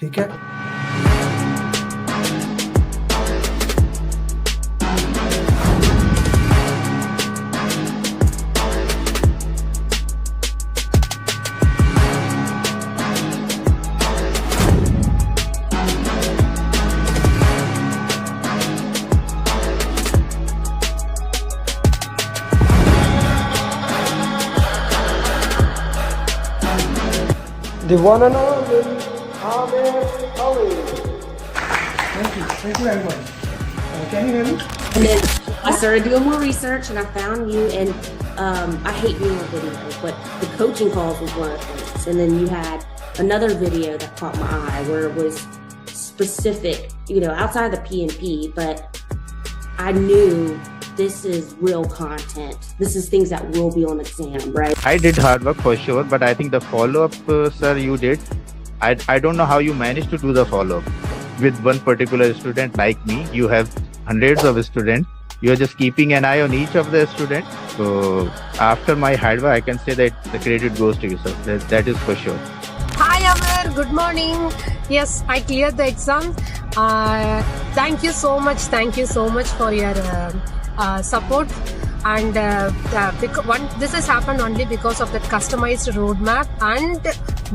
ठीक है? The one and only Ali. Thank you everyone. Can you hear me? And then I started doing more research and I found you, and I hate doing a video, but the coaching calls was one of the things. And then you had another video that caught my eye where it was specific, outside the PMP, but I knew this is real content. This is things that will be on exam, right? I did hard work for sure, but I think the follow-up, sir, you did. I don't know how you managed to do the follow-up with one particular student like me. You have hundreds of students. You're just keeping an eye on each of the students. So after my hard work, I can say that the credit goes to you, sir. That is for sure. Hi Amar, good morning. Yes, I cleared the exam. Thank you so much for your support, and this has happened only because of that customized roadmap and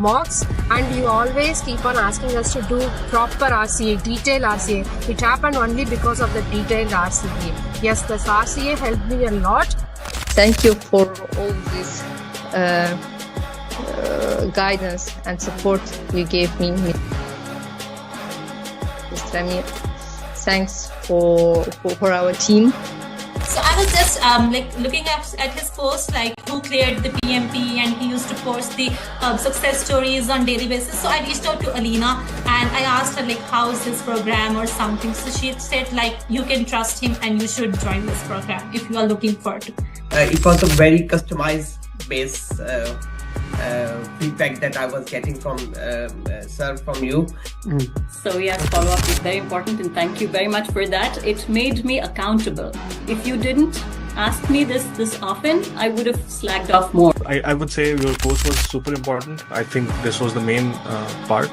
mocks, and you always keep on asking us to do proper RCA, detailed RCA. It happened only because of the detailed RCA. Yes, this RCA helped me a lot. Thank you for all this guidance and support you gave me, Mr. Amir. Thanks for our team. So I was just looking at his post, like who cleared the PMP, and he used to post the success stories on daily basis. So I reached out to Alina and I asked her how's his program or something. So she said you can trust him and you should join this program if you are looking for it. It was a very customized base feedback that I was getting from sir, from you. So yes, follow-up is very important, and thank you very much for that. It made me accountable. If you didn't ask me this often, I would have slacked off more. I would say your course was super important. I think this was the main part,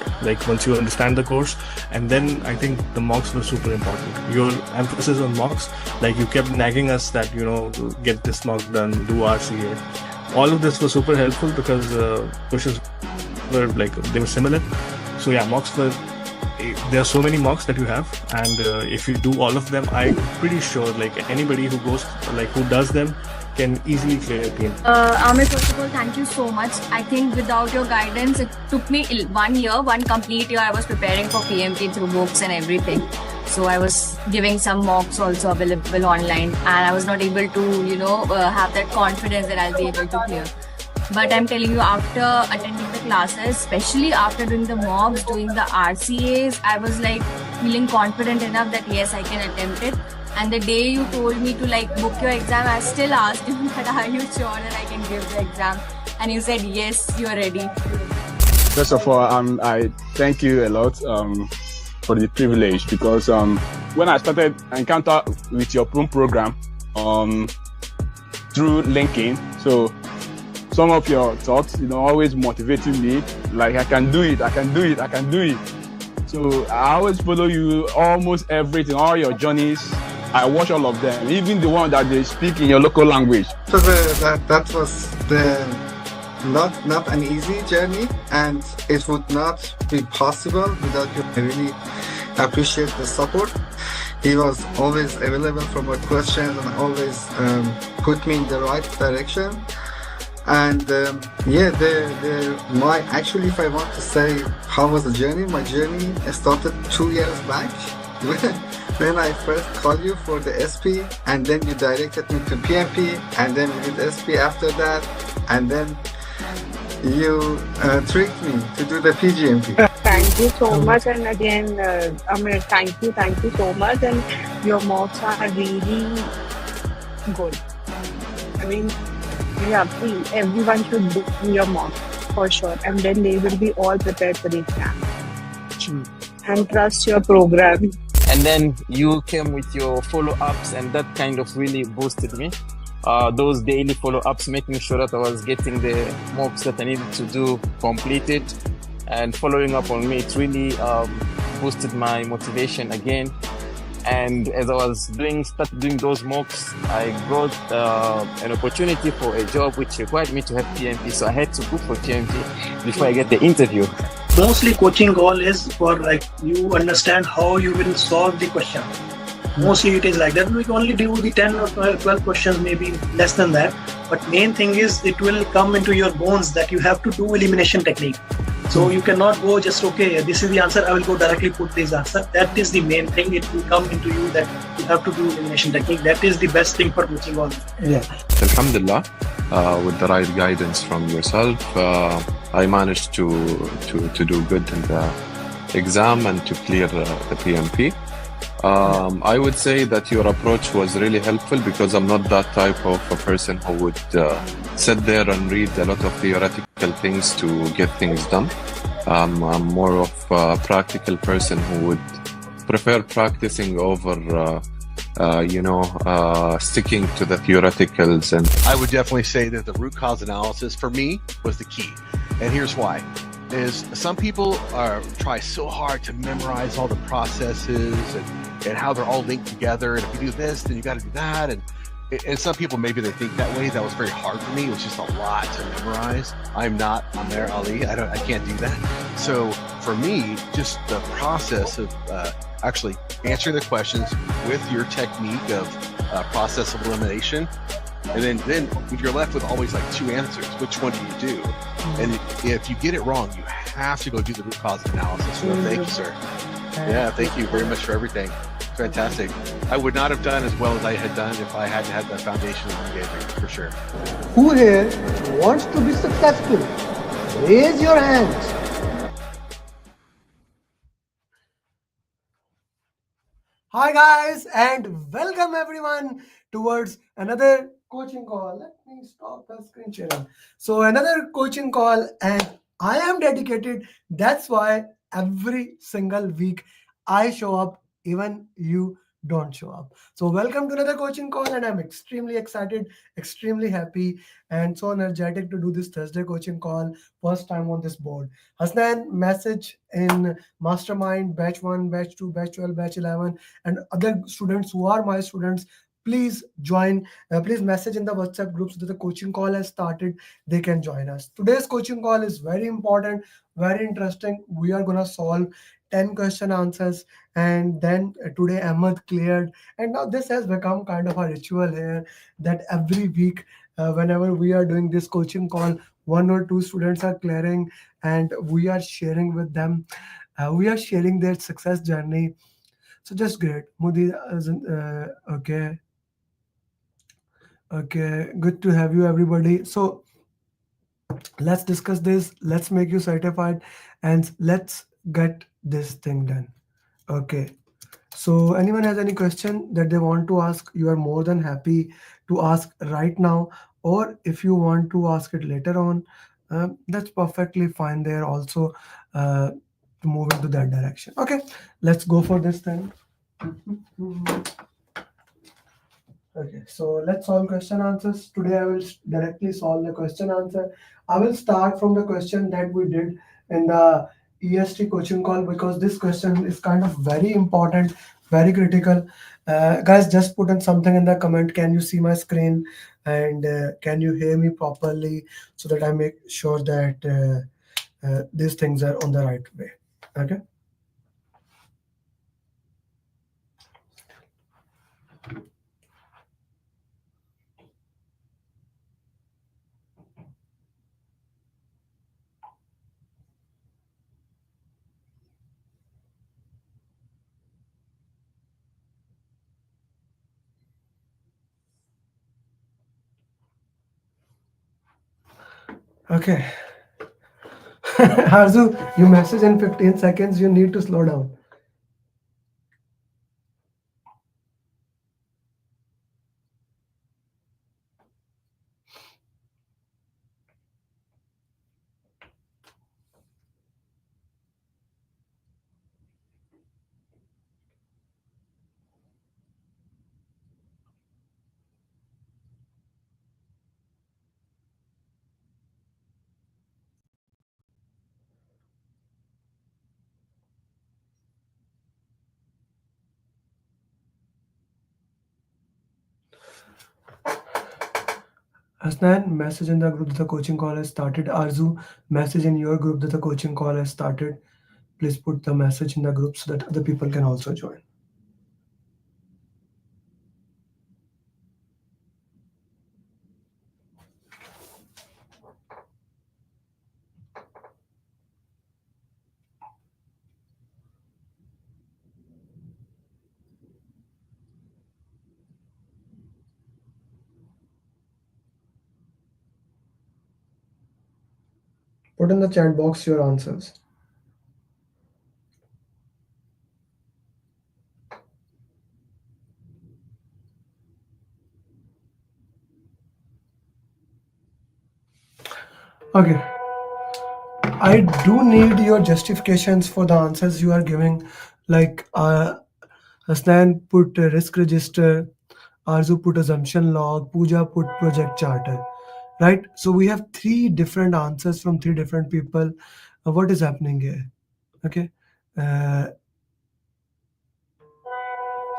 once you understand the course, and then I think the mocks were super important. Your emphasis on mocks, you kept nagging us that, get this mock done, do RCA. All of this was super helpful because questions were they were similar. So yeah, mocks were, there are so many mocks that you have, and if you do all of them, I'm pretty sure anybody who goes, who does them can easily clear a PMP. Amir, first of all, thank you so much. I think without your guidance, it took me one complete year. I was preparing for PMP through books and everything. So I was giving some mocks also available online, and I was not able to, have that confidence that I'll be able to clear. But I'm telling you, after attending the classes, especially after doing the mocks, doing the RCAs, I was feeling confident enough that yes, I can attempt it. And the day you told me to book your exam, I still asked you that are you sure that I can give the exam? And you said yes, you are ready. First of all, I thank you a lot for the privilege, because when I started encounter with your program through LinkedIn, so some of your thoughts, always motivating me, I can do it. So I always follow you, almost everything, all your journeys. I watch all of them, even the one that they speak in your local language. So that was not an easy journey, and it would not be possible without you. I really appreciate the support. He was always available for my questions and always put me in the right direction. And actually, if I want to say how was the journey, my journey started 2 years back when I first called you for the SP, and then you directed me to PMP, and then we did SP after that, and then you tricked me to do the PGMP. Thank you so much, and again, Amir, thank you so much, and your mocks are really good. I mean, everyone should do your mock for sure, and then they will be all prepared for the exam. And trust your program. And then you came with your follow-ups, and that kind of really boosted me. Those daily follow-ups, making sure that I was getting the mocks that I needed to do completed. and following up on me. It really boosted my motivation again. And as I was started doing those mocks, I got an opportunity for a job which required me to have PMP. So I had to book for PMP before I get the interview. Mostly coaching call is for like you understand how you will solve the question. Mostly it is like that. We can only do the 10 or 12 questions, maybe less than that. But main thing is it will come into your bones that you have to do elimination technique. So you cannot go just, okay, this is the answer, I will go directly put this answer. That is the main thing. It will come into you that you have to do elimination technique. That is the best thing for coaching all. Yeah. Alhamdulillah, with the right guidance from yourself, I managed to do good in the exam and to clear the PMP. I would say that your approach was really helpful because I'm not that type of a person who would sit there and read a lot of theoretical things to get things done. I'm more of a practical person who would prefer practicing over sticking to the theoreticals. And I would definitely say that the root cause analysis for me was the key. And here's why. Is some people try so hard to memorize all the processes and how they're all linked together. And if you do this, then you got to do that. And some people, maybe they think that way. That was very hard for me. It was just a lot to memorize. I'm not Amer Ali. I can't do that. So for me, just the process of actually answering the questions with your technique of process of elimination. And then if you're left with always like two answers, which one do you do? And if you get it wrong, you have to go do the root cause analysis. So thank you, sir. Yeah, thank you very much for everything. Fantastic. I would not have done as well as I had done if I hadn't had the foundation that you gave me, for sure. Who here wants to be successful? Raise your hands. Hi guys, and welcome everyone towards another coaching call. Let me stop the screen sharing. So another coaching call, and I am dedicated. That's why every single week I show up, even you don't show up. So welcome to another coaching call, and I'm extremely excited, extremely happy, and so energetic to do this Thursday coaching call. First time on this board. Hasnan, message in Mastermind, batch 1, batch 2, batch 12, batch 11, and other students who are my students. Please join. Please message in the WhatsApp group so that the coaching call has started. They can join us. Today's coaching call is very important, very interesting. We are going to solve 10 question answers, and then today Ahmed cleared, and now this has become kind of a ritual here that every week whenever we are doing this coaching call, one or two students are clearing and we are sharing with them. We are sharing their success journey. So just great. Mudi, okay. Okay, good to have you everybody. So let's discuss this. Let's make you certified and let's get this thing done. Okay. So anyone has any question that they want to ask, you are more than happy to ask right now. Or if you want to ask it later on, that's perfectly fine there also to move into that direction. Okay, let's go for this thing. Okay, so let's solve question answers. Today I will directly solve the question answer. I will start from the question that we did in the EST coaching call because this question is kind of very important, very critical. Guys, just put in something in the comment. Can you see my screen? And can you hear me properly so that I make sure that these things are on the right way. Okay. Okay. Arzu, you message in 15 seconds. You need to slow down. Hasnan, message in the group that the coaching call has started. Arzu, message in your group that the coaching call has started. Please put the message in the group so that other people can also join. Put in the chat box your answers. Okay. I do need your justifications for the answers you are giving. Like Hasnan put risk register, Arzu put assumption log, Pooja put project charter. Right? So we have 3 different answers from 3 different people. What is happening here? Okay.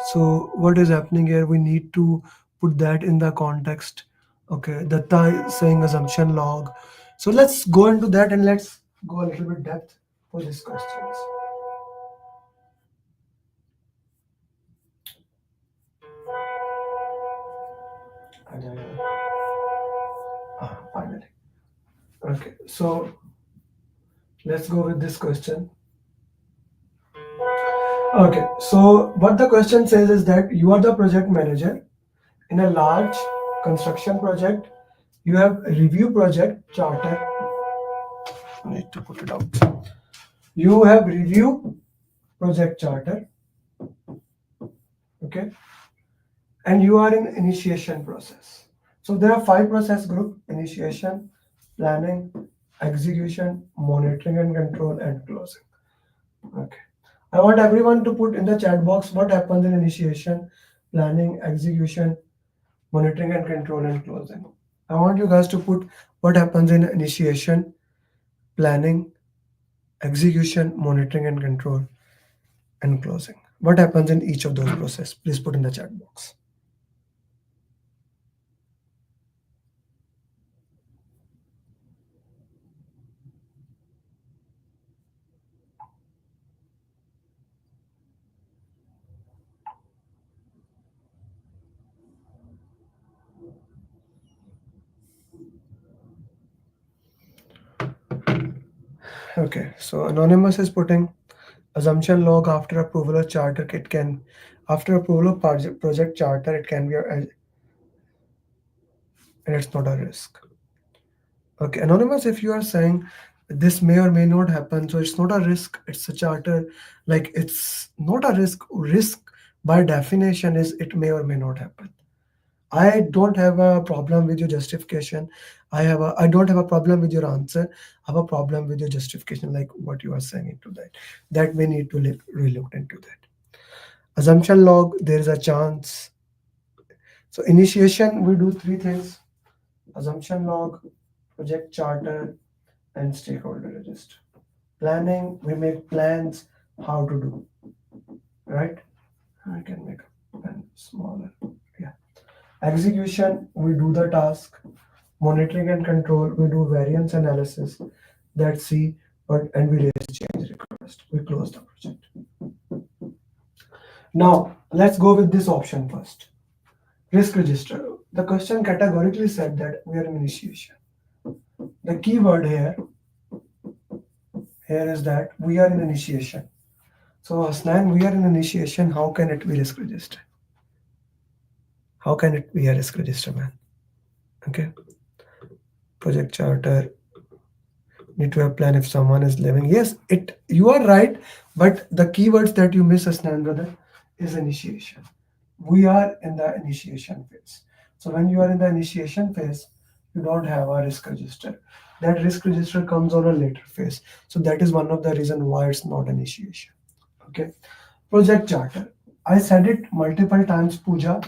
So what is happening here? We need to put that in the context. Okay, Datta is saying assumption log. So let's go into that and let's go a little bit depth for these questions. Finally. Okay, so let's go with this question. Okay, so what the question says is that you are the project manager in a large construction project. You have review project charter. I need to put it out. You have review project charter. Okay, and you are in initiation process. So there are 5 process group: initiation, planning, execution, monitoring and control, and closing. Okay, I want everyone to put in the chat box what happens in initiation, planning, execution, monitoring and control, and closing. I want you guys to put what happens in initiation, planning, execution, monitoring and control, and closing. What happens in each of those processes? Please put in the chat box. Okay, so Anonymous is putting assumption log after approval of charter. It can, after approval of project charter, it can be, and it's not a risk. Okay, Anonymous, if you are saying this may or may not happen, so it's not a risk, it's a charter, like it's not a risk. Risk by definition is it may or may not happen. I don't have a problem with your justification. I don't have a problem with your answer. I have a problem with your justification, like what you are saying into that. That we need to relook into that. Assumption log, there is a chance. So initiation, we do 3 things: assumption log, project charter, and stakeholder register. Planning, we make plans how to do. Right? I can make a pen smaller. Yeah. Execution, we do the task. Monitoring and control, we do variance analysis. That see what, and we raise change request. We close the project. Now let's go with this option first. Risk register. The question categorically said that we are in initiation. The keyword here is that we are in initiation. So Hasnan, we are in initiation. How can it be risk register? How can it be a risk register, man? Okay. Project charter, need to have plan if someone is living. Yes, you are right, but the keywords that you miss, Hasnan brother, is initiation. We are in the initiation phase. So when you are in the initiation phase, you don't have a risk register. That risk register comes on a later phase. So that is one of the reason why it's not initiation. Okay. Project charter. I said it multiple times, Pooja,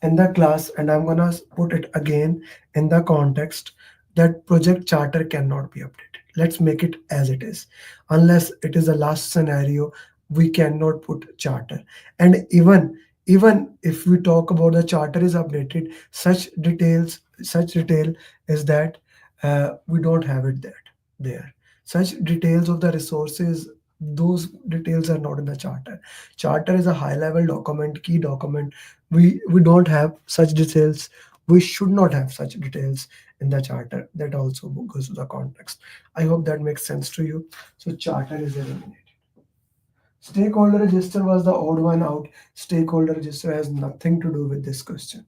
in the class, and I'm gonna put it again in the context that project charter cannot be updated. Let's make it as it is. Unless it is the last scenario, we cannot put charter. And even if we talk about the charter is updated, such details, such detail is that we don't have it there. Such details of the resources, those details are not in the charter. Charter is a high level document, key document. We don't have such details. We should not have such details in the charter. That also goes to the context. I hope that makes sense to you. So charter is eliminated. Stakeholder register was the odd one out. Stakeholder register has nothing to do with this question,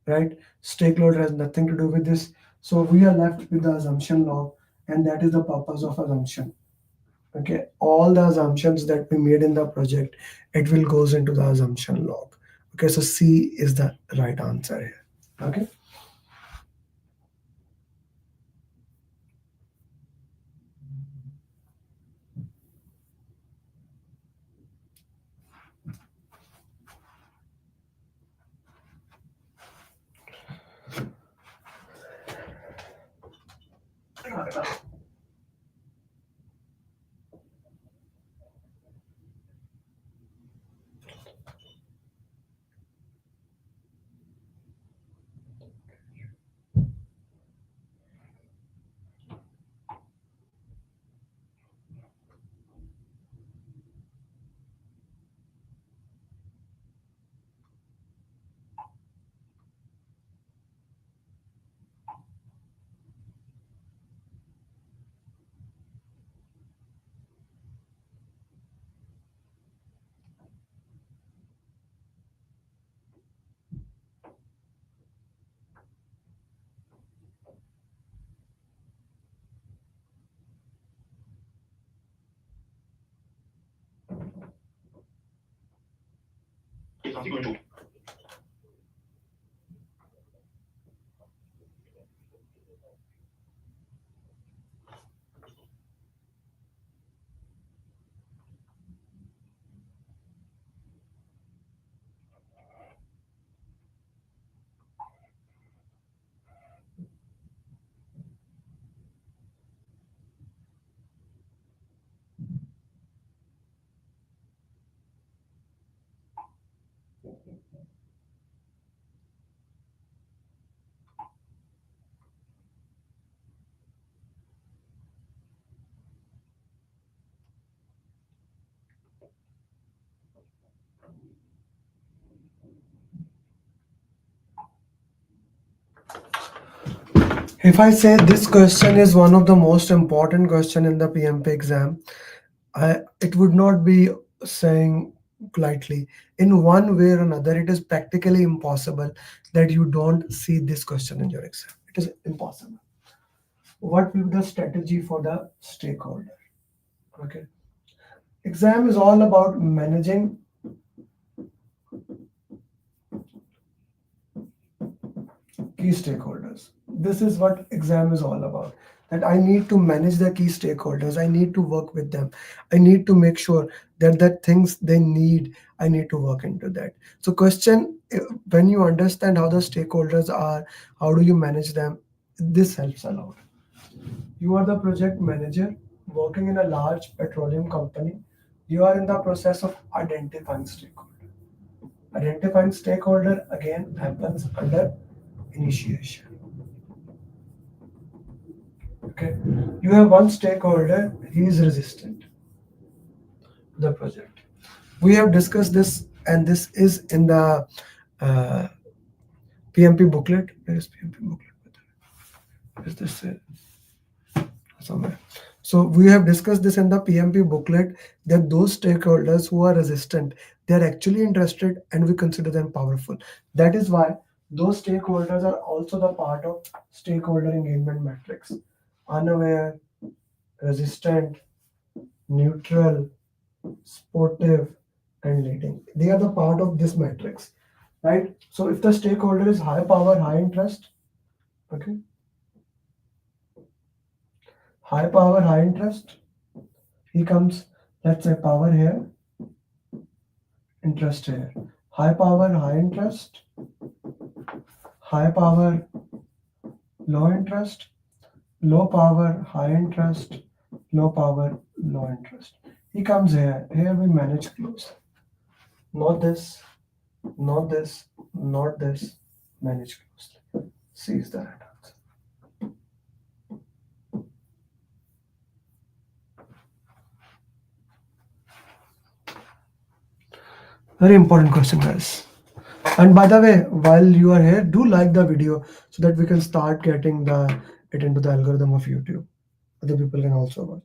right? Stakeholder has nothing to do with this. So we are left with the assumption log, and that is the purpose of assumption. Okay, all the assumptions that we made in the project, it will goes into the assumption log. Okay, so C is the right answer here. Okay. If I say this question is one of the most important question in the PMP exam, it would not be saying lightly. In one way or another, it is practically impossible that you don't see this question in your exam. It is impossible. What will be the strategy for the stakeholder? Okay. Exam is all about managing key stakeholders. This is what exam is all about. That I need to manage the key stakeholders. I need to work with them. I need to make sure that the things they need, I need to work into that. So question, when you understand how the stakeholders are, how do you manage them? This helps a lot. You are the project manager working in a large petroleum company. You are in the process of identifying stakeholder. Identifying stakeholder again happens under initiation. Okay, you have one stakeholder, he is resistant to the project. We have discussed this, and this is in the PMP booklet. Where is PMP booklet? Is this somewhere? So we have discussed this in the PMP booklet, that those stakeholders who are resistant, they are actually interested, and we consider them powerful. That is why those stakeholders are also the part of stakeholder engagement matrix. Unaware, resistant, neutral, sportive, and leading. They are the part of this matrix, right? So if the stakeholder is high power, high interest, okay, high power, high interest, he comes, let's say power here, interest here. High power, high interest, high power, low interest, low power, high interest, low power, low interest. He comes here. Here we manage close. Not this, not this, not this, manage closely. C is the right answer. Very important question, guys. And by the way, while you are here, do like the video so that we can start getting it into the algorithm of YouTube. Other people can also watch.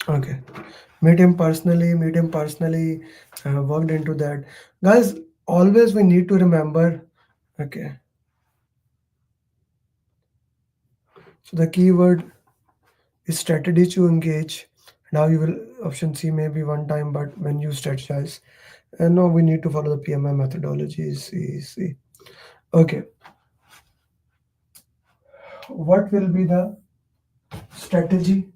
Okay. Meet him personally, worked into that. Guys, always we need to remember, okay. So the keyword is strategy to engage. Now you will, option C maybe one time, but when you strategize, and now we need to follow the PMI methodology. See. Okay. What will be the strategy?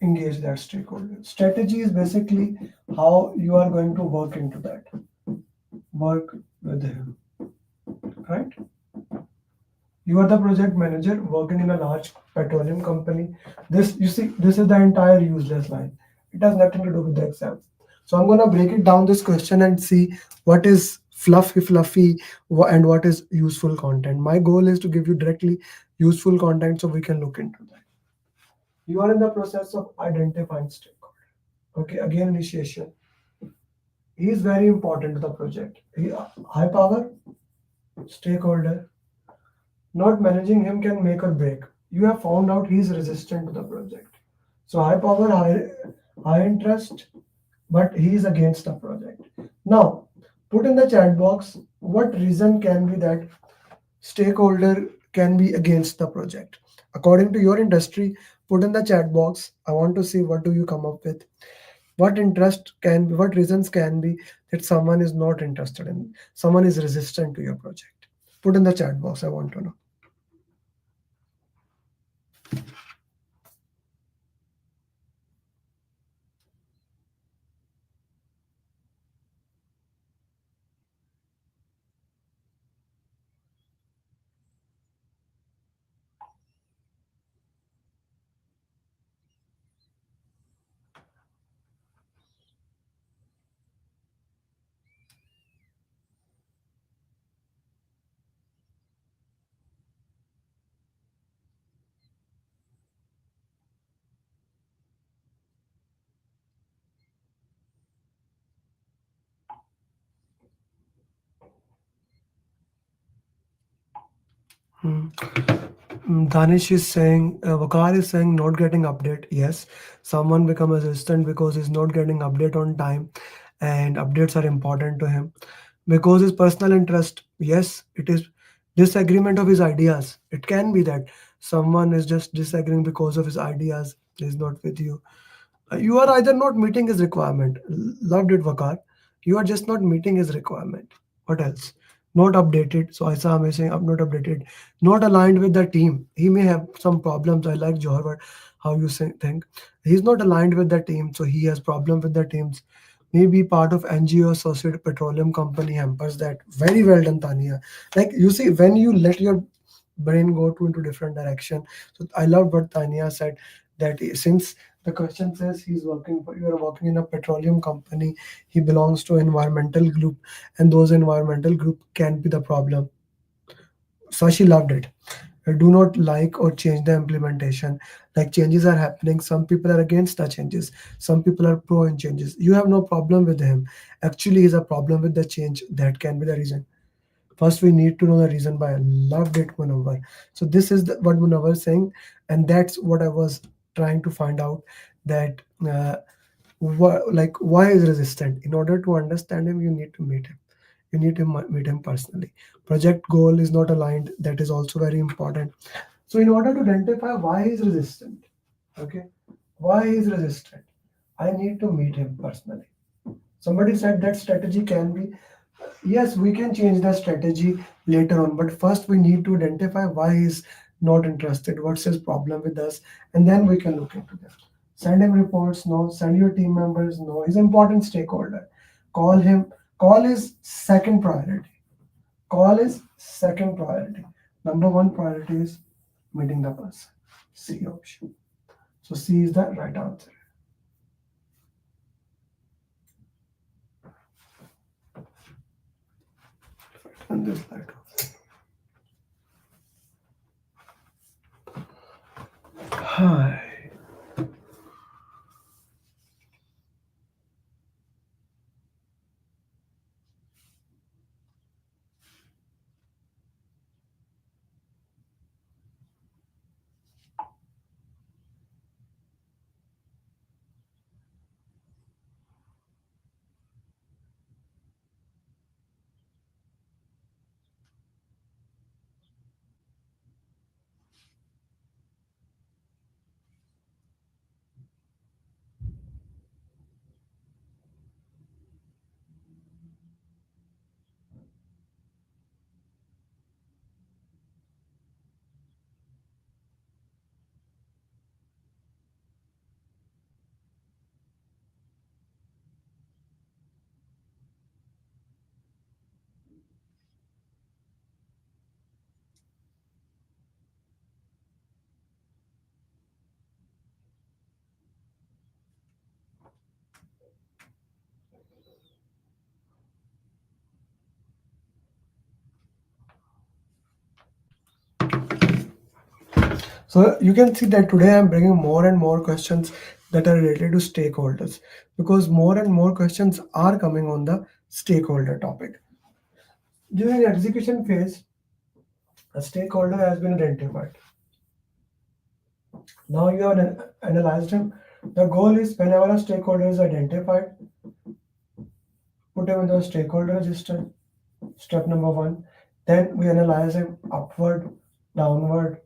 Engage that stakeholder. Strategy is basically how you are going to work into that. Work with him, right? You are the project manager working in a large petroleum company. This, you see, this is the entire useless line. It has nothing to do with the exam. So I'm gonna break it down this question and see what is fluffy and what is useful content. My goal is to give you directly useful content so we can look into that. You are in the process of identifying stakeholder. Okay, again, initiation. He is very important to the project. High power stakeholder. Not managing him can make or break. You have found out he is resistant to the project. So high power, high interest, but he is against the project. Now, put in the chat box what reason can be that stakeholder can be against the project. According to your industry, put in the chat box. I want to see what do you come up with. What reasons can be that someone is not interested in, someone is resistant to your project. Put in the chat box. I want to know. Danish is saying, Vakar is saying not getting update. Yes, someone become resistant because he's not getting update on time and updates are important to him. Because his personal interest, yes, it is disagreement of his ideas. It can be that someone is just disagreeing because of his ideas He's not with you. You are either not meeting his requirement. Loved it, Vakar. You are just not meeting his requirement. What else? Not updated. So I saw him saying, I'm not updated. Not aligned with the team. He may have some problems. I like Johar, how you think. He's not aligned with the team, so he has problem with the teams. Maybe part of NGO associated petroleum company hampers that. Very well done, Tania. Like you see, when you let your brain go to into different direction. So I love what Tania said that since the question says he's working for you are working in a petroleum company, he belongs to environmental group, and those environmental group can be the problem. So she loved it. Do not like or change the implementation. Like changes are happening. Some people are against the changes. Some people are pro in changes. You have no problem with him. Actually, is a problem with the change. That can be the reason. First, we need to know the reason why. I loved it, Munawar. So this is what Munawar is saying, and that's what I was trying to find out. That why is resistant? In order to understand him, you need to meet him. You need to meet him personally. Project goal is not aligned. That is also very important. So in order to identify why he's resistant, okay, why he's resistant, I need to meet him personally. Somebody said that strategy can be. Yes, we can change the strategy later on, but first we need to identify why he's not interested, what's his problem with us, and then we can look into them. Send him reports, no. Send your team members, no. He's an important stakeholder. Call him. Call is second priority. Call is second priority. Number one priority is meeting the person. C option. So C is the right answer. And this light off. Hi. So you can see that today I'm bringing more and more questions that are related to stakeholders, because more and more questions are coming on the stakeholder topic. During the execution phase, a stakeholder has been identified. Now you have analyzed him. The goal is whenever a stakeholder is identified, put him in the stakeholder register. Step number one. Then we analyze him upward, downward,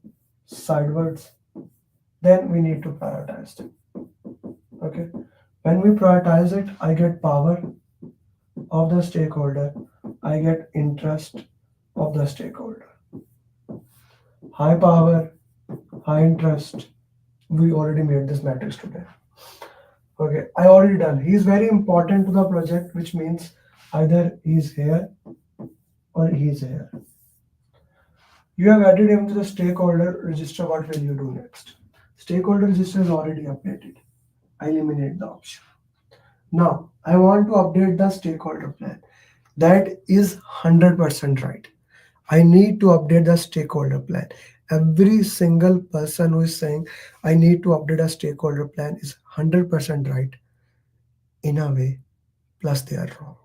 sidewards. Then we need to prioritize them. Okay. When we prioritize it, I get power of the stakeholder. I get interest of the stakeholder. High power, high interest. We already made this matrix today. Okay, I already done. He's very important to the project, which means either he's here or he's here. You have added him to the stakeholder register. What will you do next? Stakeholder register is already updated. I eliminate the option. Now, I want to update the stakeholder plan. That is 100% right. I need to update the stakeholder plan. Every single person who is saying I need to update a stakeholder plan is 100% right in a way, plus they are wrong.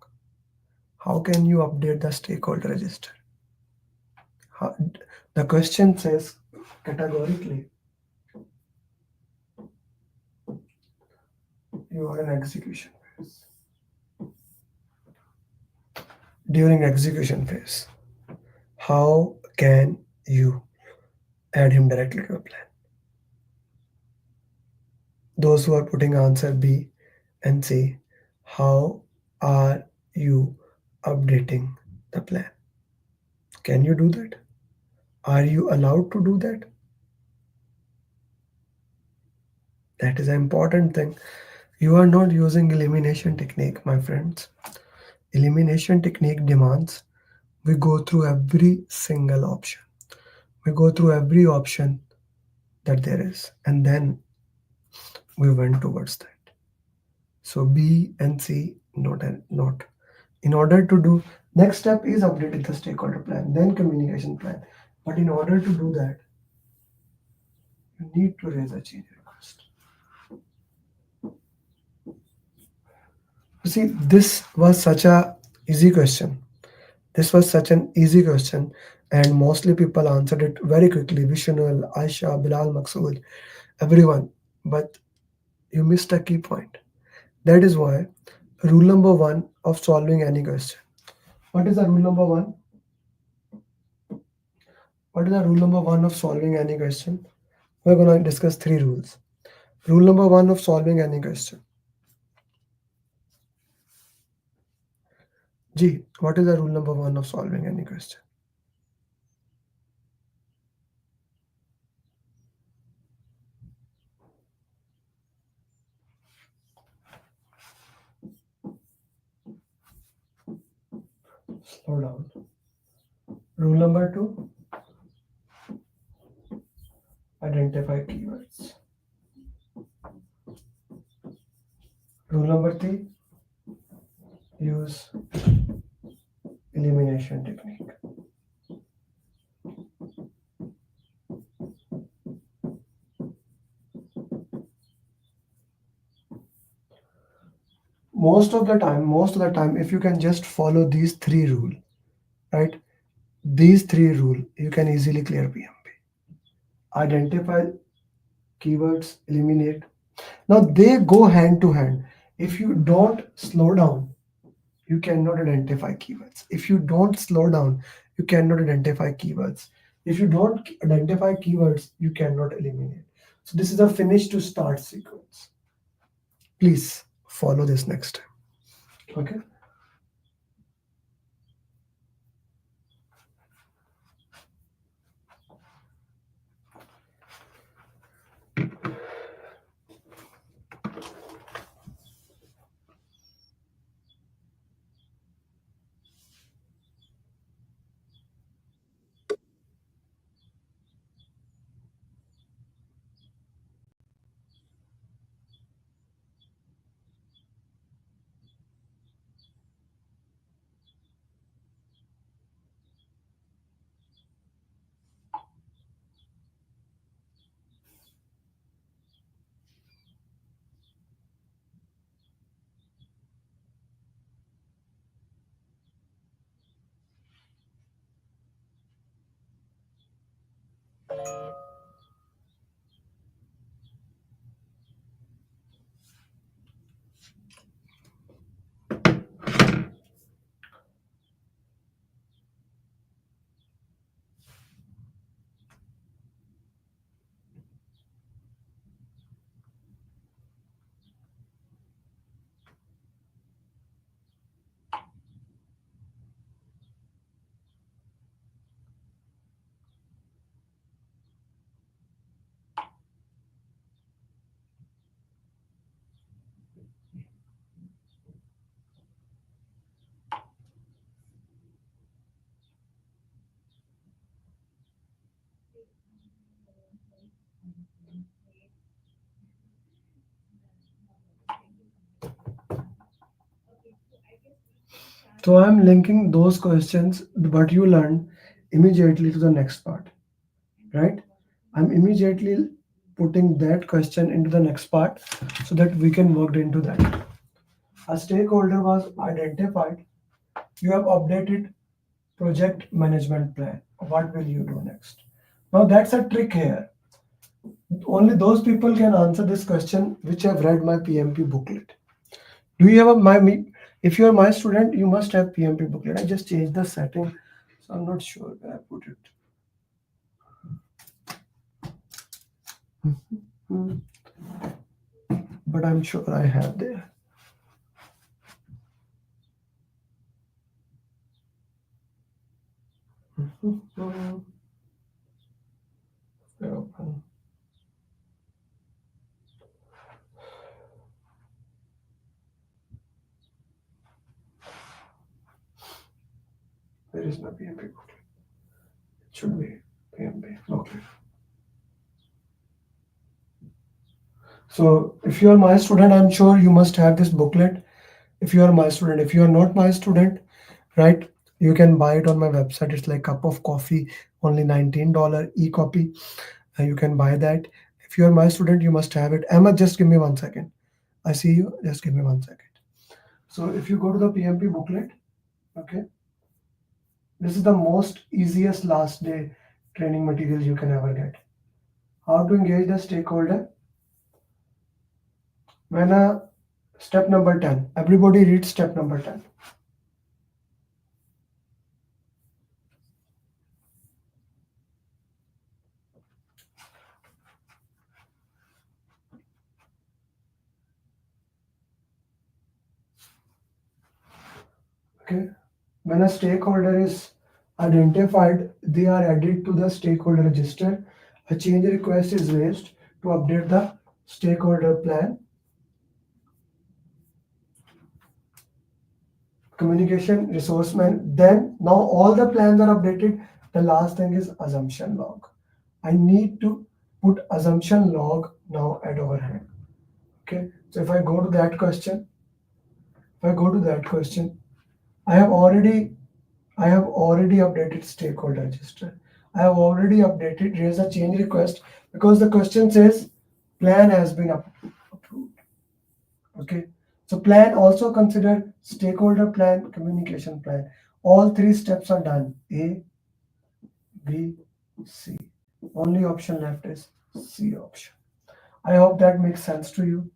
How can you update the stakeholder register? The question says categorically you are in execution phase. During execution phase, how can you add him directly to a plan? those who are putting answer B and C, how are you updating the plan? Can you do that? Are you allowed to do that? That is an important thing. You are not using elimination technique, my friends. Elimination technique demands we go through every single option. We go through every option that there is, and then we went towards that. So B and C, not. In order to do, next step is updating the stakeholder plan, then communication plan. But in order to do that, you need to raise a change request. You see, this was such a easy question. This was such an easy question, and mostly people answered it very quickly. Vishnul, Aisha, Bilal, Maksud, everyone. But you missed a key point. That is why rule number 1 of solving any question. What is the rule number 1? What is the rule number 1 of solving any question? We're going to discuss 3 rules. Rule number 1 of solving any question. G, what is the rule number 1 of solving any question? Slow down. Rule number 2, identify keywords. Rule number 3, use elimination technique. Most of the time, if you can just follow these 3 rules, right? These 3 rules, you can easily clear PMP. Identify keywords, eliminate. Now they go hand to hand. If you don't slow down, you cannot identify keywords. If you don't slow down, you cannot identify keywords. If you don't identify keywords, you cannot eliminate. So this is a finish to start sequence. Please follow this next time. Okay. So I'm linking those questions, what you learned, immediately to the next part, right? I'm immediately putting that question into the next part so that we can work into that. A stakeholder was identified. You have updated project management plan. What will you do next? Now that's a trick here. Only those people can answer this question which have read my PMP booklet. Do you have if you are my student, you must have PMP booklet. I just changed the setting, so I'm not sure where I put it. but I'm sure I have there. Open. Where is my PMP booklet? It should be PMP. Okay. So if you are my student, I'm sure you must have this booklet. If you are my student, if you are not my student, right, you can buy it on my website. It's like cup of coffee, only $19 e-copy. You can buy that. If you are my student, you must have it. Emma, just give me 1 second. I see you. Just give me 1 second. So if you go to the PMP booklet, okay, this is the most easiest last day training material you can ever get. How to engage the stakeholder. When step number 10. Everybody read step number 10. Okay. When a stakeholder is identified, they are added to the stakeholder register. A change request is raised to update the stakeholder plan. Communication resource man. Then now all the plans are updated. The last thing is assumption log. I need to put assumption log now at overhead. Okay. So if I go to that question, I have already updated stakeholder register. I have already updated, raise a change request because the question says plan has been approved. Okay. So plan also consider stakeholder plan, communication plan. All three steps are done. A, B, C. Only option left is C option. I hope that makes sense to you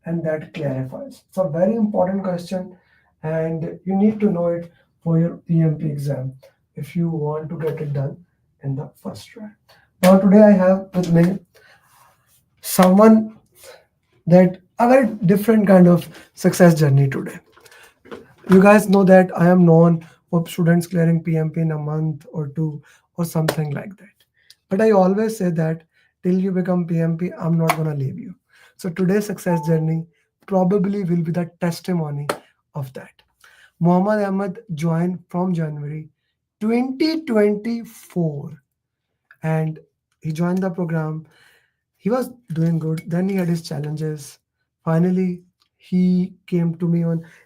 and that clarifies. It's a very important question and you need to know it for your PMP exam if you want to get it done in the first try. Now today I have with me someone that a very different kind of success journey today. You guys know that I am known for students clearing PMP in a month or two or something like that. But I always say that till you become PMP, I'm not going to leave you. So today's success journey probably will be the testimony of that. Muhammad Ahmed joined from January 2024 and he joined the program. He was doing good. Then he had his challenges. Finally, he came to me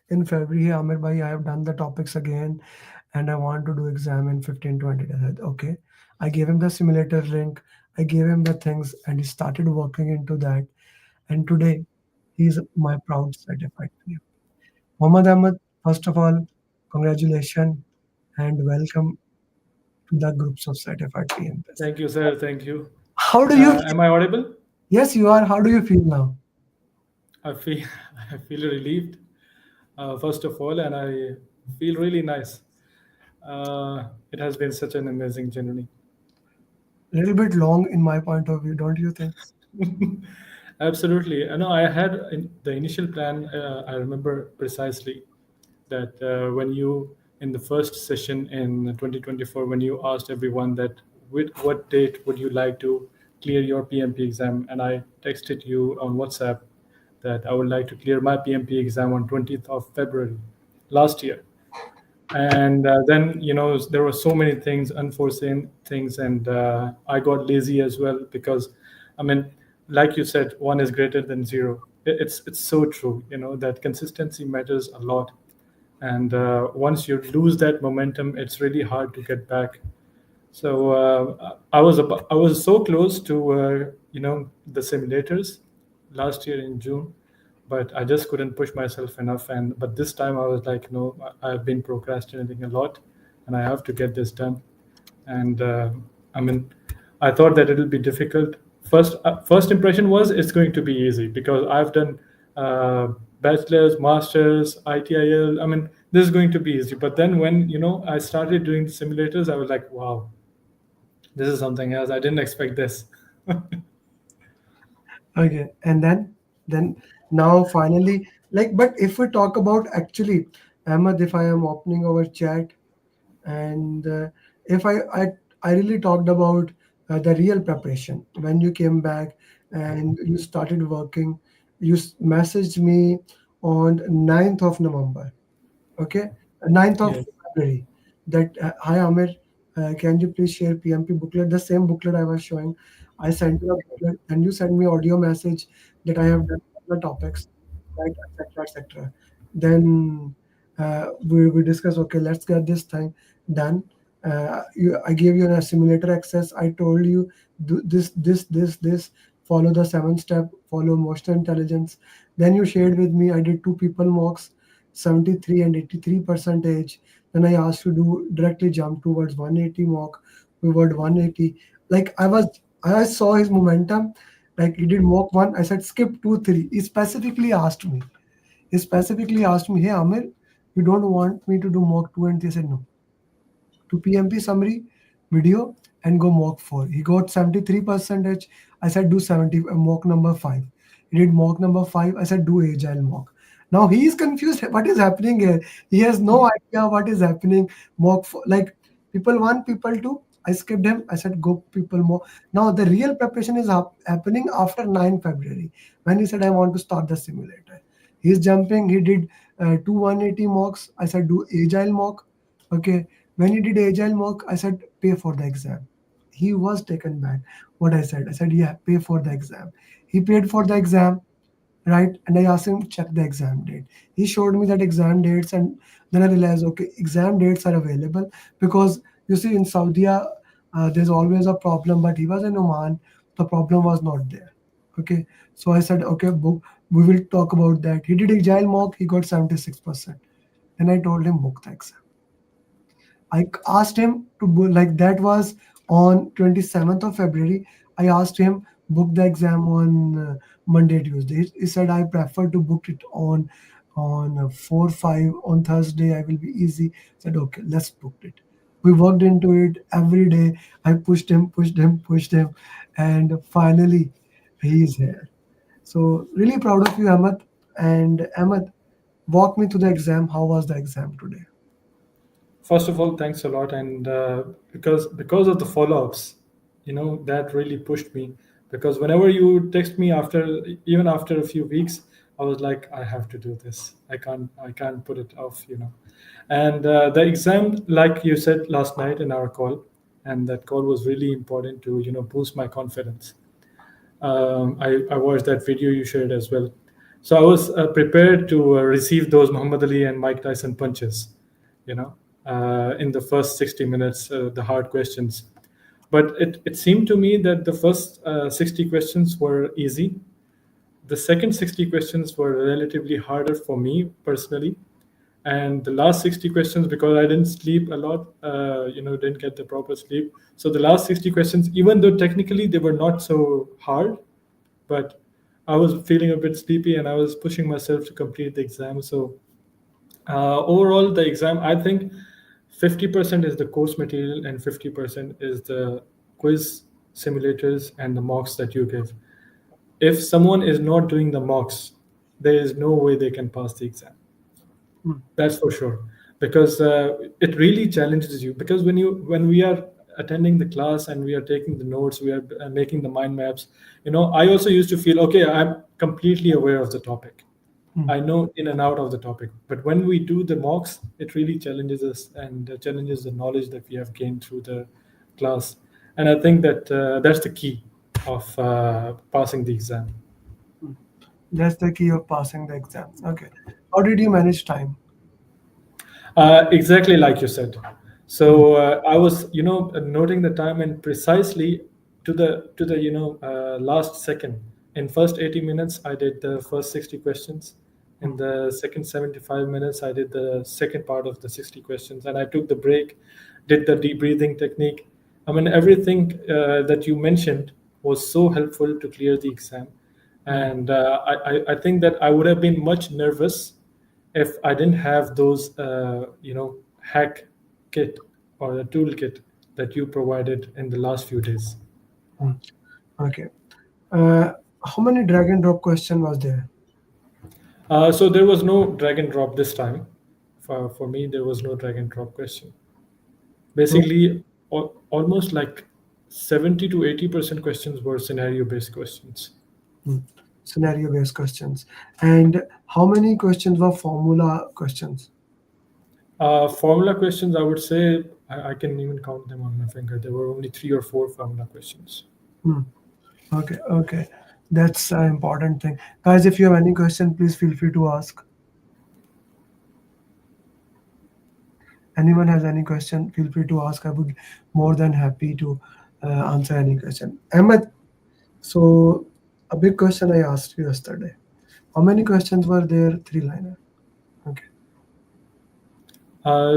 in February. Hey, Amir bhai, I have done the topics again and I want to do exam in 15-20 days. I said, okay. I gave him the simulator link. I gave him the things and he started working into that. And today, he's my proud certified PMP. Muhammad Ahmed, first of all, congratulations and welcome to the groups of certified PMPs. Thank you, sir. Thank you. How do you am I audible? Yes, you are. How do you feel now? I feel relieved, first of all, and I feel really nice. It has been such an amazing journey. A little bit long in my point of view, don't you think? Absolutely. I know I had the initial plan. I remember precisely that when you, in the first session in 2024, when you asked everyone that with what date would you like to clear your PMP exam, and I texted you on WhatsApp that I would like to clear my PMP exam on 20th of February last year. And then, there were so many things, unforeseen things, and I got lazy as well because, like you said, one is greater than zero. It's so true, that consistency matters a lot. And once you lose that momentum, it's really hard to get back. So I was so close to the simulators last year in June, but I just couldn't push myself enough. But this time I was like, no, I've been procrastinating a lot, and I have to get this done. And I thought that it'll be difficult. First impression was it's going to be easy because I've done bachelor's, master's, ITIL. This is going to be easy. But then when I started doing the simulators, I was like, wow, this is something else. I didn't expect this. Okay, and then Now finally, like, but if we talk about actually, Ahmed, if I am opening our chat, and if I really talked about the real preparation when you came back and you started working. You messaged me on 9th of November, okay, 9th of Yes. February, that hi Amir, can you please share PMP booklet, the same booklet I was showing. I sent you a booklet and you sent me audio message that I have done the topics, right, etc., etc. Then we discussed, okay, let's get this thing done. I gave you a simulator access. I told you, do this, follow the 7 step, follow emotional intelligence. Then you shared with me, I did two people mocks, 73 and 83 percentage. Then I asked you to directly jump towards 180 mock. We were 180. Like I saw his momentum. Like he did mock one. I said skip 2 3. He specifically asked me. Hey Amir, you don't want me to do mock 2? And he said no, to PMP summary video and go mock 4. He got 73 percentage. I said do 70 mock number 5. He did mock number 5. I said do agile mock. Now he is confused. What is happening here? He has no idea what is happening. Mock 4, like people 1, people 2. I skipped him. I said go people more. Now the real preparation is happening after 9 February when he said I want to start the simulator. He's jumping. He did two 180 mocks. I said do agile mock. Okay, when he did agile mock, I said, pay for the exam. He was taken back. What I said, yeah, pay for the exam. He paid for the exam, right? And I asked him to check the exam date. He showed me that exam dates, and then I realized, okay, exam dates are available because you see in Saudi, there's always a problem, but he was in Oman, the problem was not there. Okay, so I said, okay, book. We will talk about that. He did agile mock, he got 76%. Then I told him book the exam. I asked him to book, like that was on 27th of February. I asked him book the exam on Monday, Tuesday. He said I prefer to book it on 4 5 on Thursday. I will be easy. I said okay, let's book it. We worked into it every day. I pushed him, and finally he is here. So really proud of you, Ahmed. And Ahmed, walk me to the exam. How was the exam today? First of all, thanks a lot, and because of the follow-ups, that really pushed me. Because whenever you text me even after a few weeks, I was like, I have to do this. I can't put it off. And the exam, like you said last night in our call, and that call was really important to boost my confidence. I watched that video you shared as well. So I was prepared to receive those Muhammad Ali and Mike Tyson punches, you know, in the first 60 minutes, the hard questions. But it seemed to me that the first 60 questions were easy. The second 60 questions were relatively harder for me personally. And the last 60 questions, because I didn't sleep a lot, didn't get the proper sleep. So the last 60 questions, even though technically they were not so hard, but I was feeling a bit sleepy and I was pushing myself to complete the exam. So overall, the exam, I think 50% is the course material and 50% is the quiz simulators and the mocks that you give. If someone is not doing the mocks, there is no way they can pass the exam. That's for sure, because it really challenges you. Because when we are attending the class and we are taking the notes, we are making the mind maps. I also used to feel okay. I'm completely aware of the topic. I know in and out of the topic. But when we do the mocks, it really challenges us and challenges the knowledge that we have gained through the class. And I think that that's the key of passing the exam. That's the key of passing the exam. Okay. How did you manage time? Exactly like you said. So I was, noting the time and precisely to the last second. In first 80 minutes, I did the first 60 questions. In the second 75 minutes, I did the second part of the 60 questions, and I took the break, did the deep breathing technique. I mean, everything that you mentioned was so helpful to clear the exam. And I think that I would have been much nervous if I didn't have those, hack kit or the toolkit that you provided in the last few days. Okay. How many drag and drop question was there? So there was no drag and drop this time. For me, there was no drag and drop question. Basically, almost like 70 to 80% questions were scenario based questions. Scenario based questions. And how many questions were formula questions? Formula questions, I would say, I can even count them on my finger. There were only 3 or 4 formula questions. Okay, okay. That's an important thing. Guys, if you have any question, please feel free to ask. Anyone has any question, feel free to ask. I would more than happy to answer any question. Ahmed, so a big question I asked you yesterday. How many questions were there? 3-liner. Okay.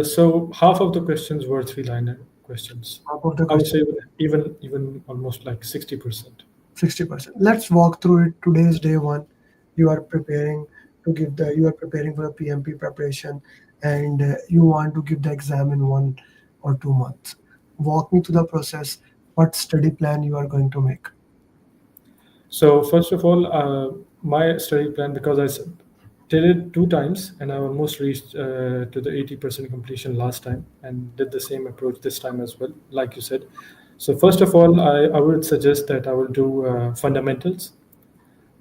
So half of the questions were 3-liner questions. Half of the I would say questions. even almost like 60%. 60%. Let's walk through it. Today is day one. You are preparing you are preparing for a PMP preparation, and you want to give the exam in 1 or 2 months. Walk me through the process. What study plan you are going to make? So first of all, my study plan, because did it 2 times and I almost reached to the 80% completion last time and did the same approach this time as well, like you said. So first of all, I would suggest that I will do fundamentals.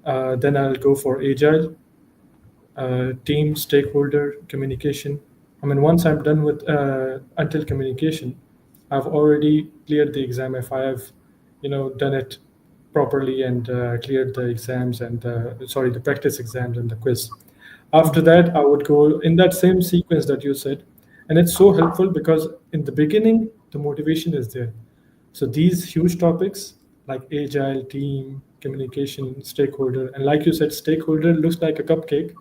Then I'll go for agile, team, stakeholder, communication. I mean, once I'm done with until communication, I've already cleared the exam if I have, done it properly and cleared the exams and the practice exams and the quiz. After that, I would go in that same sequence that you said, and it's so helpful because in the beginning the motivation is there. So these huge topics like agile, team, communication, stakeholder, and like you said, stakeholder looks like a cupcake,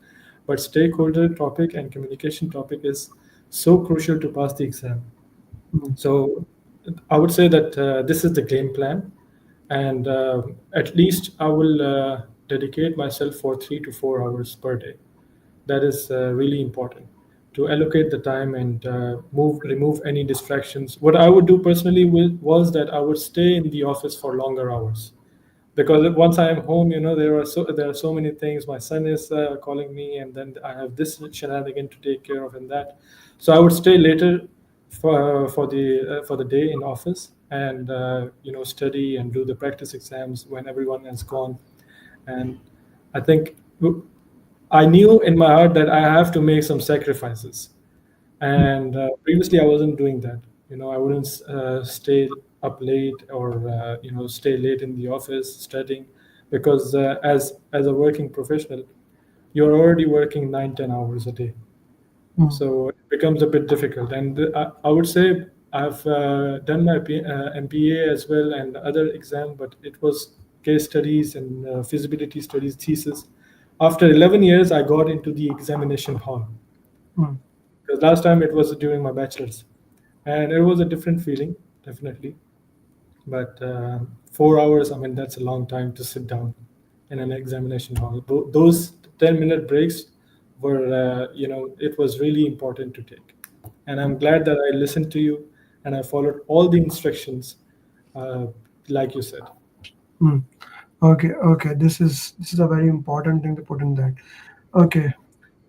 but stakeholder topic and communication topic is so crucial to pass the exam. So I would say that this is the game plan, and at least I will dedicate myself for 3 to 4 hours per day. That is really important to allocate the time and remove any distractions. What I would do personally was that I would stay in the office for longer hours, because once I am home, there are so many things. My son is calling me, and then I have this shenanigan to take care of and that. So I would stay later for the day in office and study and do the practice exams when everyone has gone. And I think I knew in my heart that I have to make some sacrifices. And previously, I wasn't doing that. I wouldn't stay up late or stay late in the office studying, because as a working professional, you're already working 9-10 hours a day. So it becomes a bit difficult. And I would say I've done my MBA as well and other exam, but it was case studies and feasibility studies, thesis. After 11 years, I got into the examination hall. Because last time it was during my bachelor's, and it was a different feeling, definitely. But 4 hours, I mean, that's a long time to sit down in an examination hall. Those 10-minute breaks were, it was really important to take. And I'm glad that I listened to you and I followed all the instructions, like you said. Okay, okay. This is a very important thing to put in that. Okay,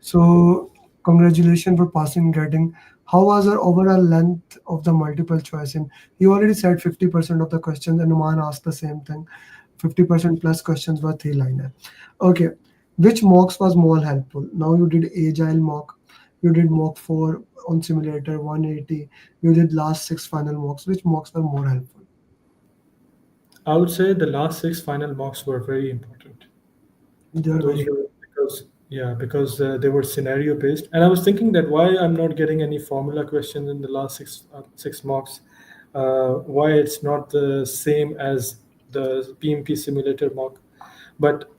so congratulations for passing grading. How was the overall length of the multiple choice? And you already said 50% of the questions, and Numan asked the same thing. 50% plus questions were 3-liner. Okay, which mocks was more helpful? Now you did agile mock, you did mock 4 on simulator 180, you did last 6 final mocks. Which mocks were more helpful? I would say the last 6 final mocks were very important. Those were because they were scenario based, and I was thinking that why I'm not getting any formula questions in the last six mocks, why it's not the same as the PMP simulator mock. But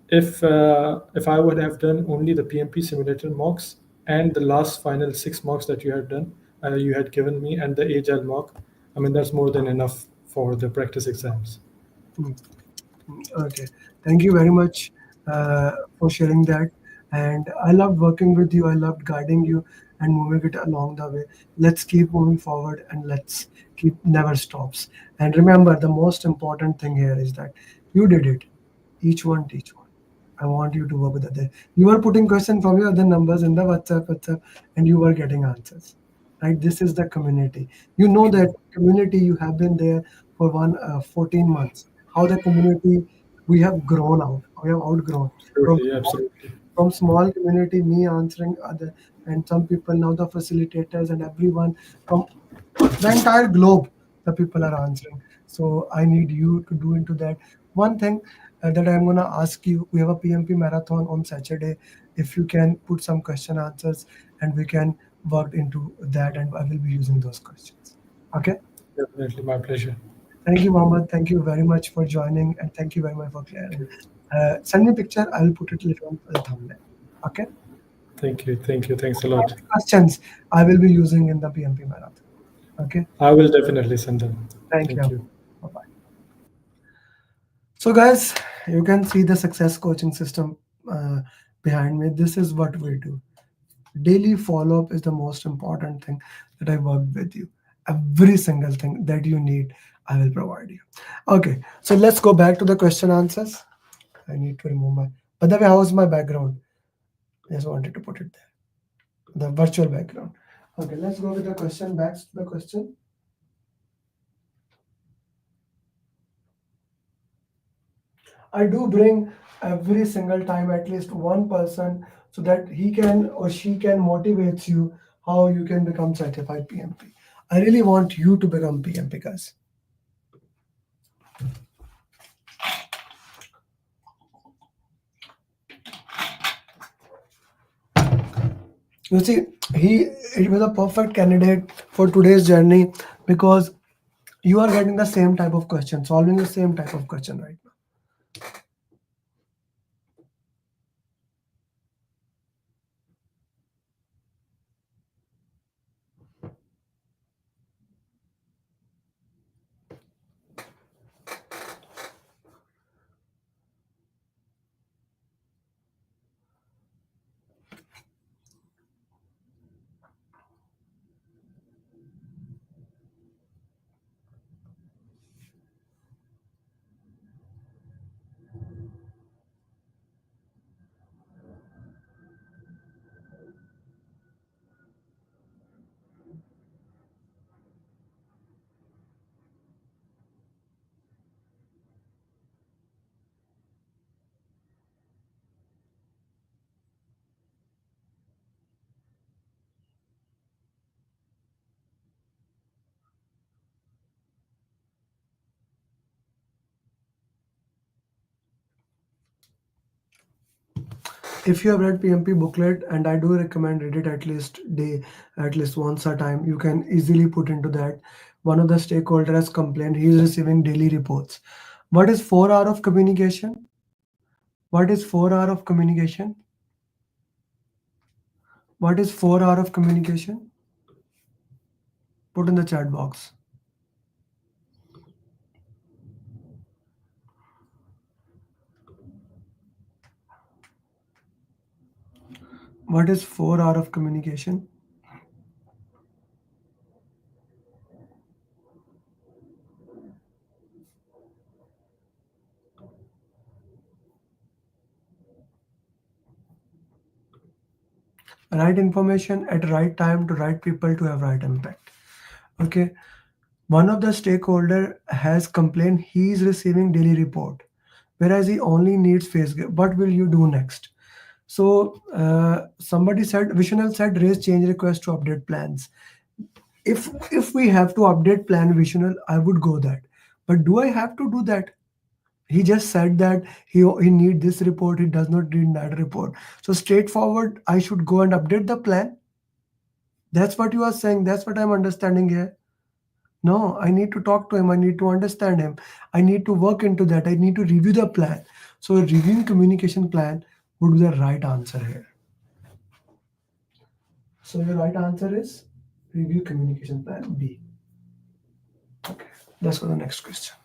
if I would have done only the PMP simulator mocks and the last final 6 mocks that you had done, you had given me, and the agile mock, I mean, that's more than enough for the practice exams. Okay, thank you very much for sharing that. And I loved working with you. I loved guiding you and moving it along the way. Let's keep moving forward and let's keep never stops. And remember, the most important thing here is that you did it. Each one teach one. I want you to work with other. You are putting questions from your other numbers in the WhatsApp, and you are getting answers. Right? This is the community. You know that community. You have been there for 14 months. How the community we have grown out. We have outgrown Absolutely, absolutely. from small community. Me answering other, and some people now the facilitators and everyone from the entire globe. The people are answering. So I need you to do into that. One thing that I'm gonna ask you. We have a PMP marathon on Saturday. If you can put some question answers, and we can work into that, and I will be using those questions. Okay. Definitely, my pleasure. Thank you, Mohammed. Thank you very much for joining, and thank you very much for clearing. Send me a picture. I will put it later on for the thumbnail. Okay. Thank you, thanks a lot. Questions I will be using in the PMP marathon. Okay. I will definitely send them. Thank Thank you. you. Bye-bye. So, guys, you can see the success coaching system behind me. This is what we do. Daily follow up is the most important thing that I work with you. Every single thing that you need, I will provide you. Okay, so let's go back to the question answers. I need to remove my. By the way, how's my background? Just wanted to put it there. The virtual background. Okay, let's go with the question. Back to the question. I do bring every single time at least one person so that he can or she can motivate you how you can become certified PMP. I really want you to become PMP, guys. You see, it was a perfect candidate for today's journey because you are getting the same type of question, solving the same type of question right now. If you have read PMP booklet, and I do recommend read it at least once a time, you can easily put into that. One of the stakeholders has complained he is receiving daily reports. What is 4 hour of communication? What is 4 hour of communication? What is 4 hour of communication? Put in the chat box. What is 4 hour of communication? Right information at right time to right people to have right impact. Okay. One of the stakeholder has complained he is receiving daily report, whereas he only needs face. What will you do next? So somebody said, Vishanal said, raise change request to update plans. If we have to update plan Vishanal, I would go that. But do I have to do that? He just said that he need this report, he does not need that report. So straightforward, I should go and update the plan. That's what you are saying. That's what I'm understanding here. No, I need to talk to him. I need to understand him. I need to work into that. I need to review the plan. So reviewing communication plan would be the right answer here. So your right answer is review communication plan B. Okay, let's go to the next question.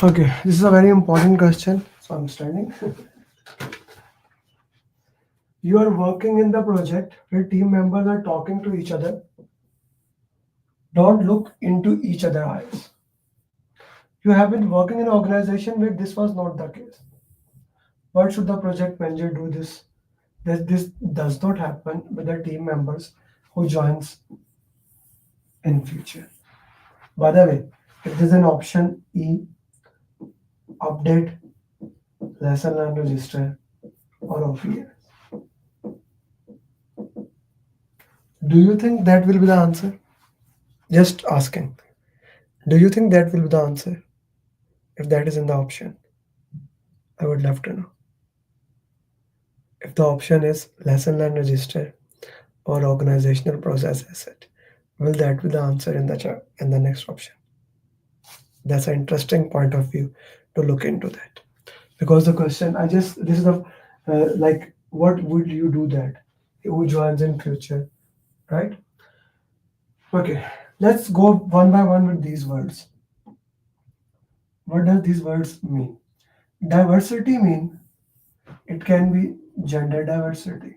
Okay, this is a very important question. So I'm standing. You are working in the project where team members are talking to each other. Don't look into each other's eyes. You have been working in an organization where this was not the case. What should the project manager do this? This does not happen with the team members who joins in future. By the way, if there's an option E, update, lesson learned register, or OPS. Do you think that will be the answer? Just asking. Do you think that will be the answer? If that is in the option, I would love to know. If the option is lesson learned register or organizational process asset, will that be the answer in the next option? That's an interesting point of view to look into that. Because the question, this is the like, what would you do that? Who joins in future, right? Okay, let's go one by one with these words. What does these words mean? Diversity mean it can be gender diversity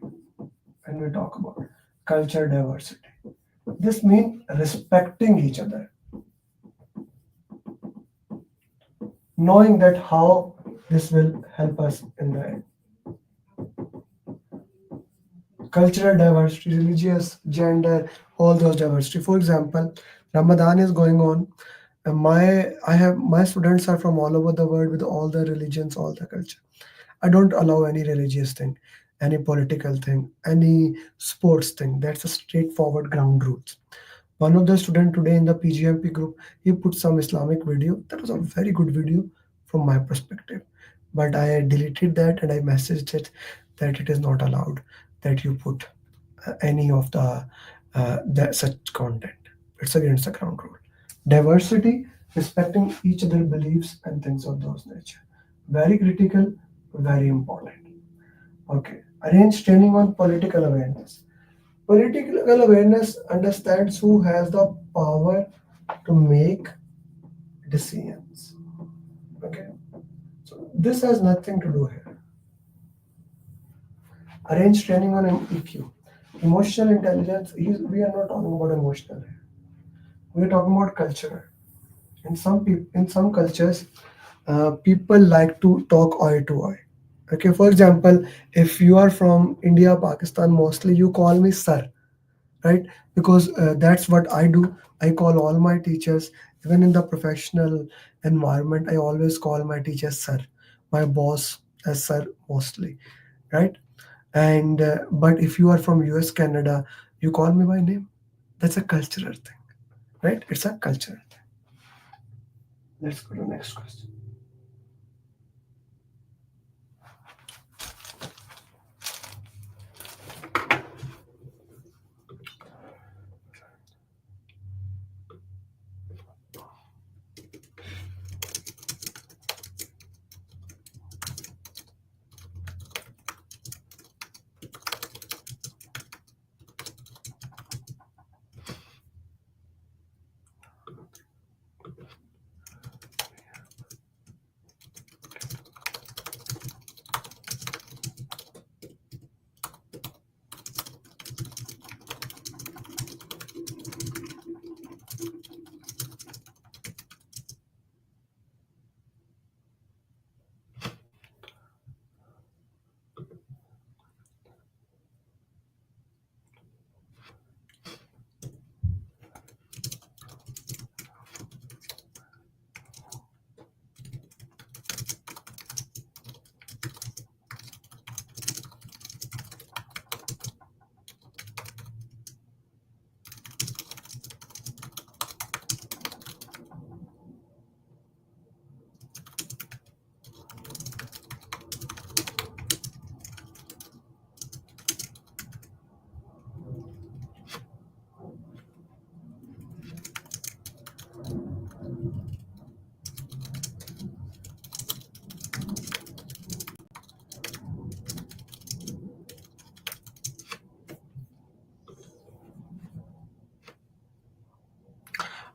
when we talk about culture diversity. This means respecting each other, knowing that how this will help us in the end. Cultural diversity, religious, gender, all those diversity. For example, Ramadan is going on. And my students are from all over the world with all the religions, all the culture. I don't allow any religious thing, any political thing, any sports thing. That's a straightforward ground rules. One of the student today in the PGMP group, he put some Islamic video. That was a very good video from my perspective. But I deleted that and I messaged it that it is not allowed that you put any of the such content. It's against the ground rule. Diversity, respecting each other's beliefs and things of those nature. Very critical, very important. Okay. Arrange training on political awareness. Political awareness understands who has the power to make decisions. Okay. So this has nothing to do here. Arrange training on EQ. Emotional intelligence, we are not talking about emotional here. We are talking about culture. In some cultures, people like to talk eye to eye. Okay, for example, if you are from India, Pakistan, mostly you call me sir, right? Because that's what I do. I call all my teachers, even in the professional environment, I always call my teachers sir, my boss as sir mostly, right? And but if you are from US, Canada, you call me by name. That's a cultural thing, right? It's a cultural thing. Let's go to the next question.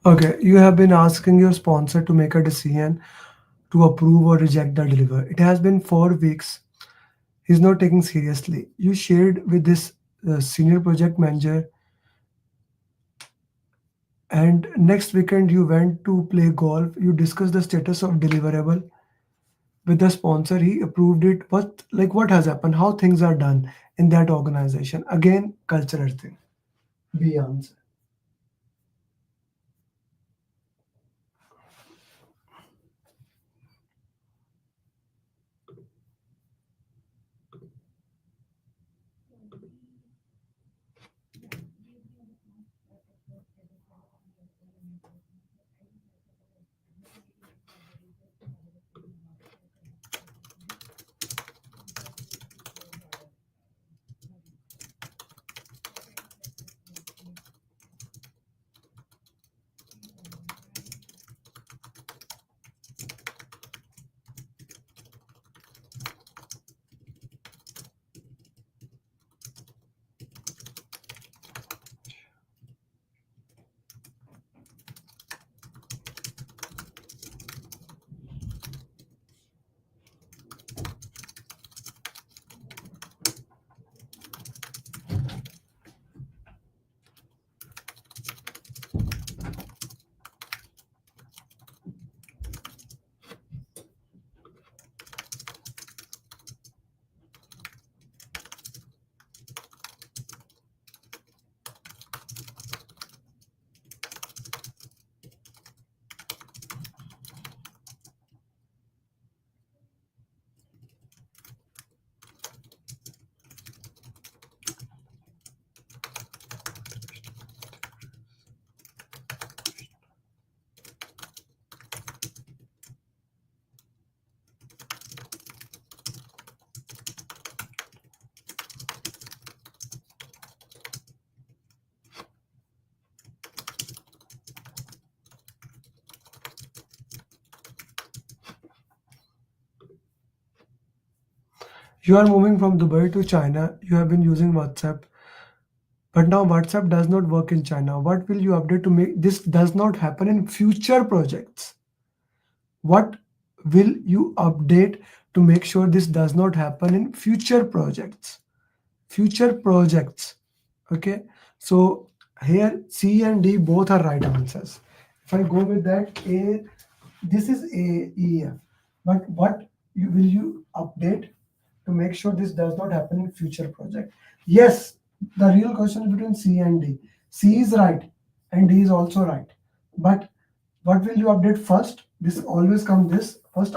Okay, you have been asking your sponsor to make a decision to approve or reject the deliver. It has been 4 weeks. He's not taking seriously. You shared with this senior project manager, and next weekend you went to play golf. You discussed the status of deliverable with the sponsor. He approved it. What has happened? How things are done in that organization? Again, cultural thing. B answer. You are moving from Dubai to China. You have been using WhatsApp, but now WhatsApp does not work in China. What will you update to make this does not happen in future projects? What will you update to make sure this does not happen in future projects? Future projects. Okay. So here C and D both are right answers. If I go with that, A, this is A, E, F. But what will you update to make sure this does not happen in future project? Yes, the real question is between C and D. C is right and D is also right. But what will you update first? This always comes this first,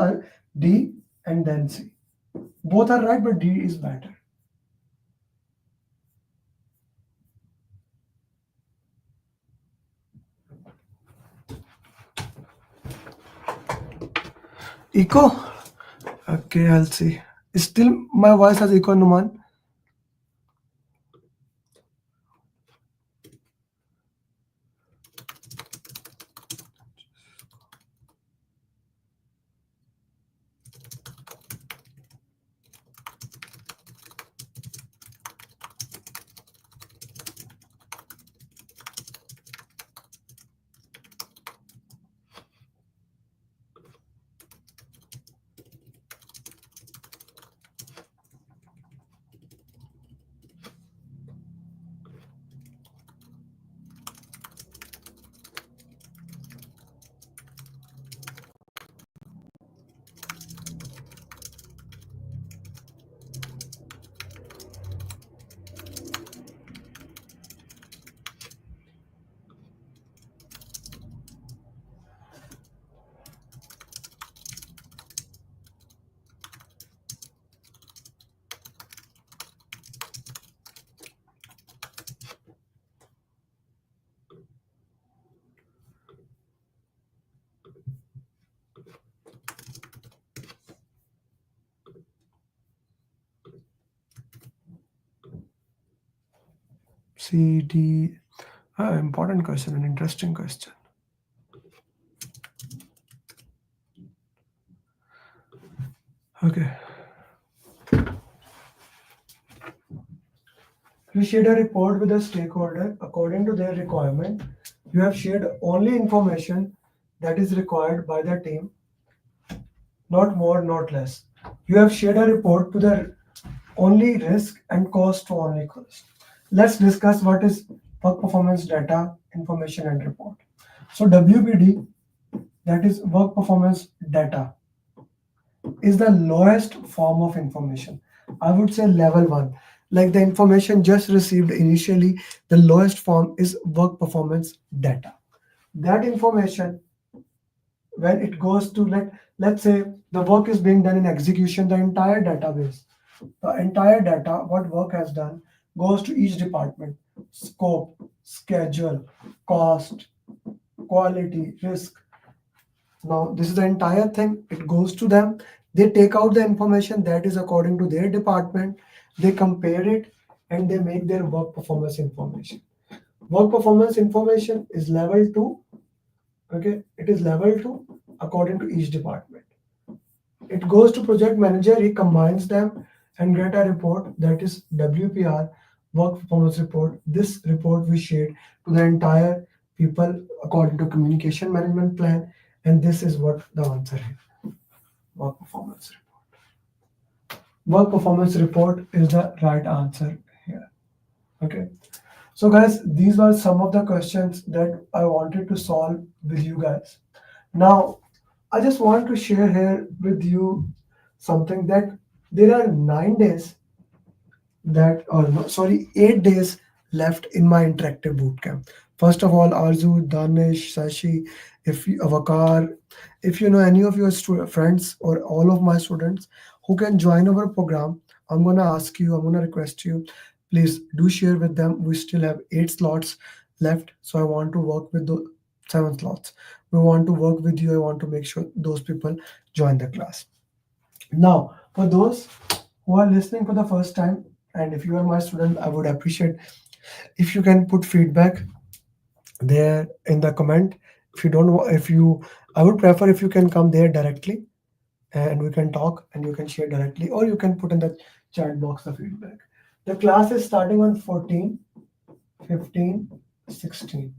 D and then C. Both are right, but D is better. Echo? Okay, I'll see. Still, my voice has echo, Numan. C, D. Important question, an interesting question. Okay. You shared a report with a stakeholder according to their requirement. You have shared only information that is required by the team. not more, not less. You have shared a report to the only risk and cost to only cost. Let's discuss what is work performance data, information and report. So WPD, that is work performance data, is the lowest form of information. I would say level 1. Like the information just received initially, the lowest form is work performance data. That information, when it goes to, let's say the work is being done in execution, the entire database, the entire data, what work has done, goes to each department: scope, schedule, cost, quality, risk. Now this is the entire thing, it goes to them. They take out the information that is according to their department, they compare it, and they make their work performance information. Work performance information is level 2. Okay, it is level 2 according to each department. It goes to project manager, he combines them and get a report, that is WPR, work performance report. This report we shared to the entire people according to communication management plan, and this is what the answer is. Work performance report. Work performance report is the right answer here. Okay. So guys, these were some of the questions that I wanted to solve with you guys. Now, I just want to share here with you something, that there are 9 days that, or no, sorry, 8 days left in my interactive bootcamp. First of all, Arzu, Danish, Sashi, if you, Avakar, if you know any of your friends or all of my students who can join our program, I'm gonna ask you, I'm gonna request you, please do share with them. We still have 8 slots left, so I want to work with the 7 slots. We want to work with you. I want to make sure those people join the class. Now, for those who are listening for the first time, and if you are my student, I would appreciate if you can put feedback there in the comment. If you don't, if you, I would prefer if you can come there directly and we can talk and you can share directly, or you can put in the chat box the feedback. The class is starting on 14, 15, 16.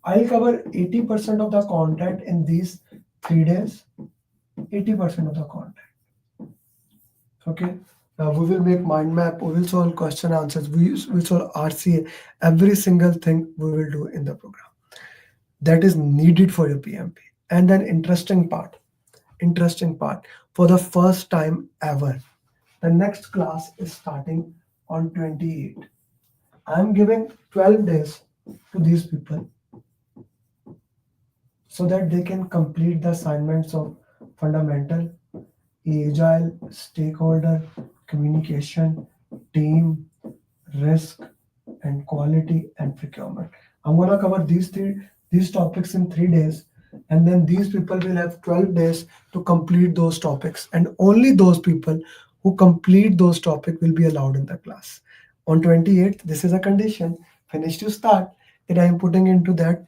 I'll cover 80% of the content in these 3 days. 80% of the content. Okay. Now we will make mind map, we will solve question answers, we will solve RCA, every single thing we will do in the program that is needed for your PMP. And then interesting part, for the first time ever, the next class is starting on 28. I'm giving 12 days to these people so that they can complete the assignments of fundamental, agile, stakeholder, communication, team, risk, and quality and procurement. I'm going to cover these topics in 3 days, and then these people will have 12 days to complete those topics, and only those people who complete those topics will be allowed in the class. On 28th, this is a condition, finish to start, that I am putting into that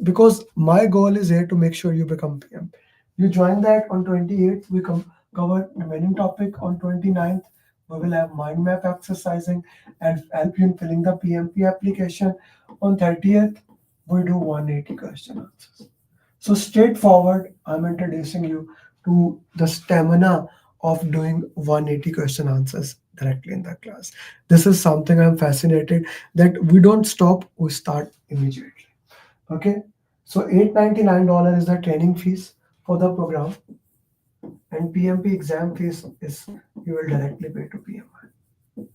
because my goal is here to make sure you become PM. You join that on 28th, we cover remaining topic. On 29th, we will have mind map exercising and help you in filling the PMP application. On 30th, we do 180 question answers. So straightforward, I'm introducing you to the stamina of doing 180 question answers directly in the class. This is something I'm fascinated that we don't stop, we start immediately. Okay, so $899 is the training fees for the program, and PMP exam fees is you will directly pay to PMI.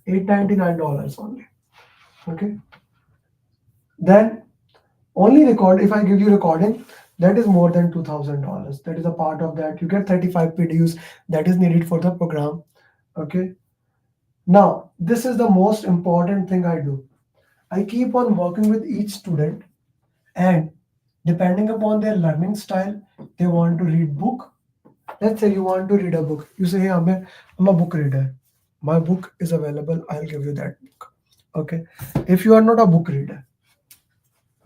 $899 only. Okay. Then only record, if I give you recording, that is more than $2,000. That is a part of that. You get 35 PDUs that is needed for the program. Okay. Now, this is the most important thing I do. I keep on working with each student, and depending upon their learning style, they want to read book. Let's say you want to read a book. You say, hey, I'm a book reader. My book is available. I'll give you that book. Okay. If you are not a book reader,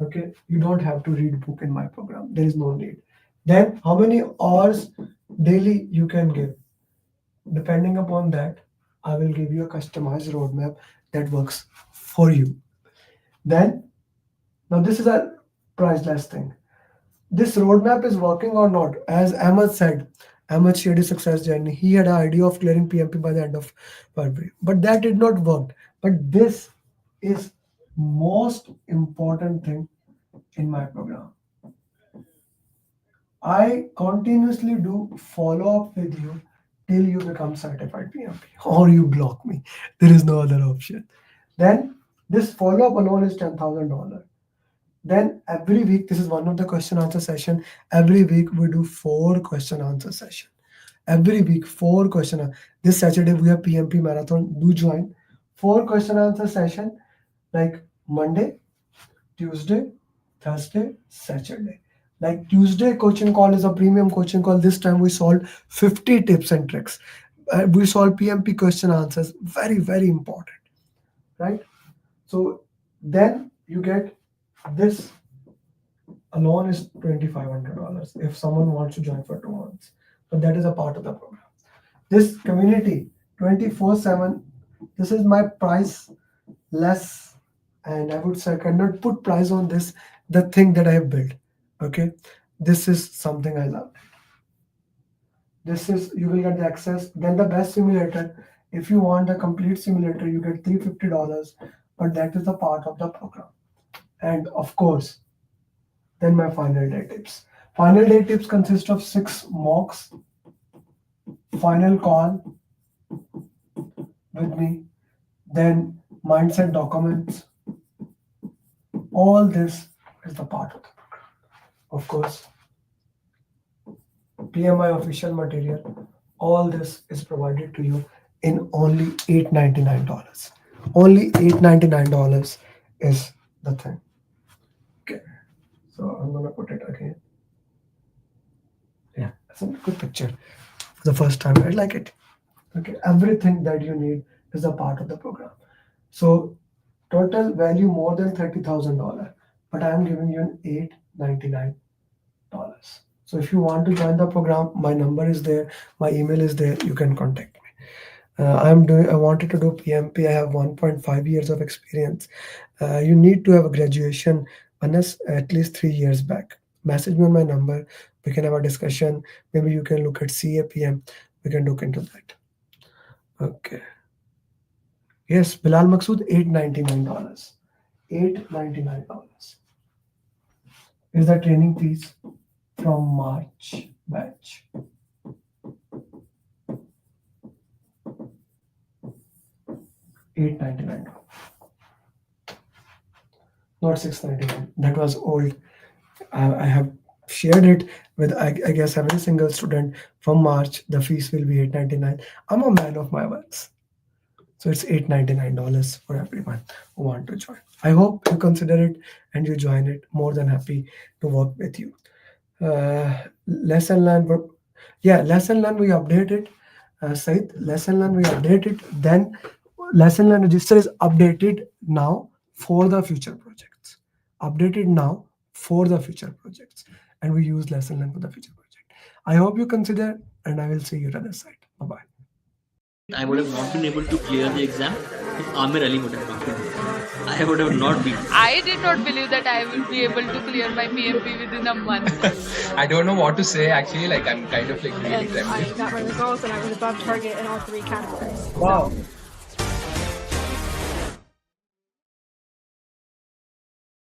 okay, you don't have to read book in my program. There is no need. Then how many hours daily you can give? Depending upon that, I will give you a customized roadmap that works for you. Then, now this is a priceless thing. This roadmap is working or not. As Ahmed said, Ahmed shared his success journey. He had an idea of clearing PMP by the end of February, but that did not work. But this is most important thing in my program. I continuously do follow up with you till you become certified PMP or you block me. There is no other option. Then this follow up alone is $10,000. Then every week, this is one of the question answer session. Every week we do 4 question answer session. Every week 4 question. This Saturday we have PMP marathon. Do join 4 question answer session like Monday, Tuesday, Thursday, Saturday. Like Tuesday coaching call is a premium coaching call. This time we solved 50 tips and tricks. We solved PMP question answers. Very, very important, right? So then you get this alone is $2,500 if someone wants to join for 2 months. But that is a part of the program. This community 24/7. This is my price less, and I would say I cannot put price on this. The thing that I have built. Okay, this is something I love. This is, you will get the access. Then the best simulator. If you want a complete simulator, you get $350, but that is a part of the program. And of course, then my final day tips. Final day tips consist of 6 mocks, final call with me, then mindset documents. All this is the part of the program. Of course, PMI official material. All this is provided to you in only $899. Only $899 is the thing. Okay, so I'm gonna put it again. Yeah, that's a good picture. For the first time, I like it. Okay, everything that you need is a part of the program. So total value more than $30,000, but I am giving you an $899. So if you want to join the program, my number is there, my email is there. You can contact me. I wanted to do PMP. I have 1.5 years of experience. You need to have a graduation unless at least 3 years back. Message me on my number. We can have a discussion. Maybe you can look at CAPM. We can look into that. Okay. Yes, Bilal Maqsood, $899. $899 is the training fees from March batch. $899. Not $699. That was old. I have shared it with, I guess, every single student. From March, the fees will be $899. I'm a man of my words. So it's $899 for everyone who want to join. I hope you consider it and you join it. More than happy to work with you. Lesson learned. Yeah, lesson learned we updated. Said, lesson learned we updated. Then lesson learned register is updated now for the future projects. Updated now for the future projects. And we use lesson learned for the future project. I hope you consider, and I will see you at the other side. Bye-bye. I would have not been able to clear the exam if Amir Ali would have not been there. I would have not been. I did not believe that I will be able to clear my PMP within a month. I don't know what to say actually, like I'm kind of like really I got my results and I was above target in all 3 categories. Wow. So